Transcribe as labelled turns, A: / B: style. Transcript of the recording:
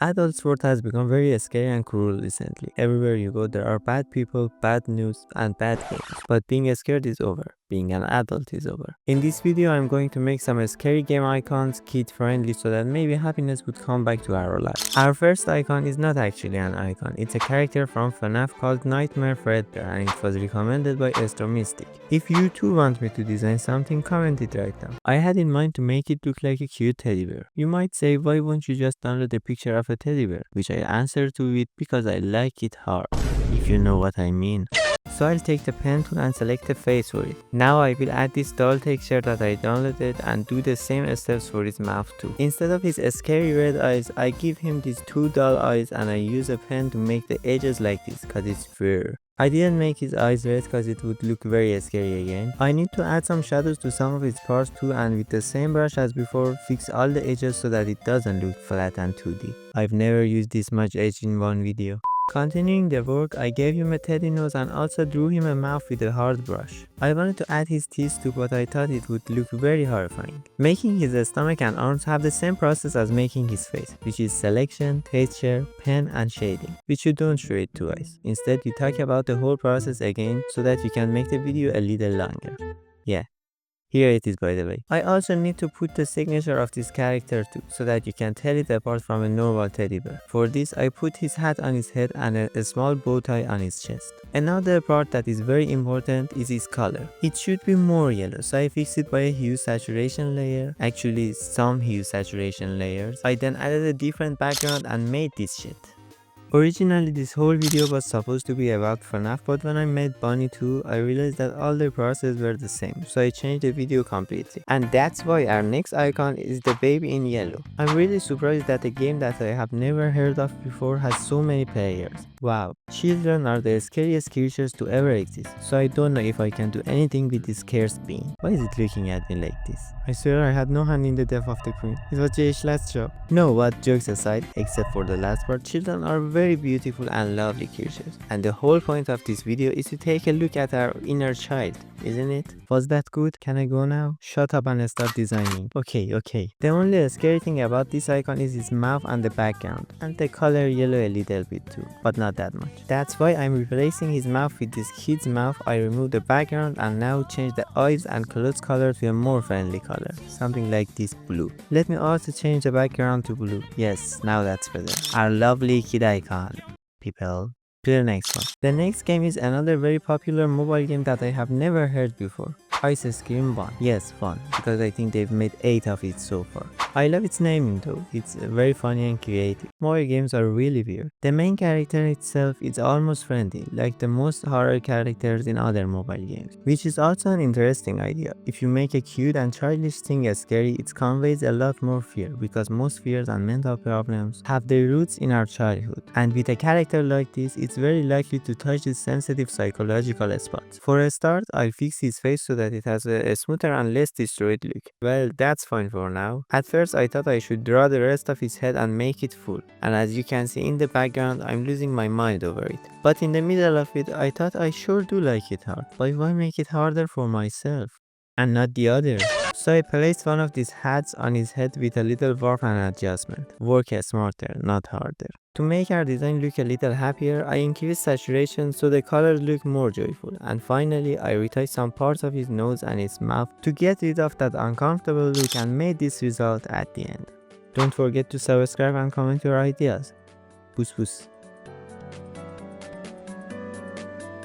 A: Adult world has become very scary and cruel recently. Everywhere you go, there are bad people, bad news, and bad games. But being scared is over. Being an adult is over. In this video, I'm going to make some scary game icons kid-friendly so that maybe happiness would come back to our life. Our first icon is not actually an icon. It's a character from FNAF called Nightmare Fredbear, and it was recommended by Mystic. If you too want me to design something, comment it right now. I had in mind to make it look like a cute teddy bear. You might say, why won't you just download a picture of a teddy bear? Which I answer to it because I like it hard, if you know what I mean. So I'll take the pen tool and select a face for it. Now I will add this doll texture that I downloaded and do the same steps for his mouth too. Instead of his scary red eyes, I give him these two doll eyes and I use a pen to make the edges like this cause it's fur. I didn't make his eyes red cause it would look very scary again. I need to add some shadows to some of his parts too, and with the same brush as before, fix all the edges so that it doesn't look flat and 2D. I've never used this much edge in one video. Continuing the work, I gave him a teddy nose and also drew him a mouth with a hard brush. I wanted to add his teeth too, but I thought it would look very horrifying. Making his stomach and arms have the same process as making his face, which is selection, texture, pen, and shading, which you don't show it twice. Instead, you talk about the whole process again so that you can make the video a little longer. Yeah. Here it is, by the way. I also need to put the signature of this character too, so that you can tell it apart from a normal teddy bear. For this, I put his hat on his head and a small bow tie on his chest. Another part that is very important is his color. It should be more yellow, so I fixed it by a hue saturation layer. Actually, some hue saturation layers. I then added a different background and made this shit. Originally, this whole video was supposed to be about FNAF, but when I made Bunny 2, I realized that all the processes were the same, so I changed the video completely. And that's why our next icon is the baby in yellow. I'm really surprised that a game that I have never heard of before has so many players. Wow, children are the scariest creatures to ever exist, so I don't know if I can do anything with this cursed being. Why is it looking at me like this? I swear I had no hand in the death of the queen. It was Jay's last job. No, what jokes aside, except for the last part, children are very beautiful and lovely creatures. And the whole point of this video is to take a look at our inner child, isn't it? Was that good? Can I go now? Shut up and start designing. Okay. The only scary thing about this icon is his mouth and the background, and the color yellow a little bit too, but not that much. That's why I'm replacing his mouth with this kid's mouth. I removed the background and now change the eyes and clothes color to a more friendly color, something like this blue. Let me also change the background to blue. Yes, now that's better. Our lovely kid icon, people. To the next one. The next game is another very popular mobile game that I have never heard before. Ice Cream 1. Yes, fun, because I think they've made 8 of it so far. I love its naming though, it's very funny and creative. Mobile games are really weird. The main character itself is almost friendly, like the most horror characters in other mobile games, which is also an interesting idea. If you make a cute and childish thing scary, it conveys a lot more fear, because most fears and mental problems have their roots in our childhood. And with a character like this, it's very likely to touch these sensitive psychological spots. For a start, I'll fix his face so that it has a smoother and less destroyed look. Well, that's fine for now. At first, I thought I should draw the rest of his head and make it full. And as you can see in the background, I'm losing my mind over it. But in the middle of it, I thought I sure do like it hard. But why make it harder for myself and not the others? So I placed one of these hats on his head with a little warp and adjustment. Work smarter, not harder. To make our design look a little happier, I increased saturation so the colors look more joyful. And finally, I retouched some parts of his nose and his mouth to get rid of that uncomfortable look and made this result at the end. Don't forget to subscribe and comment your ideas. Puss puss.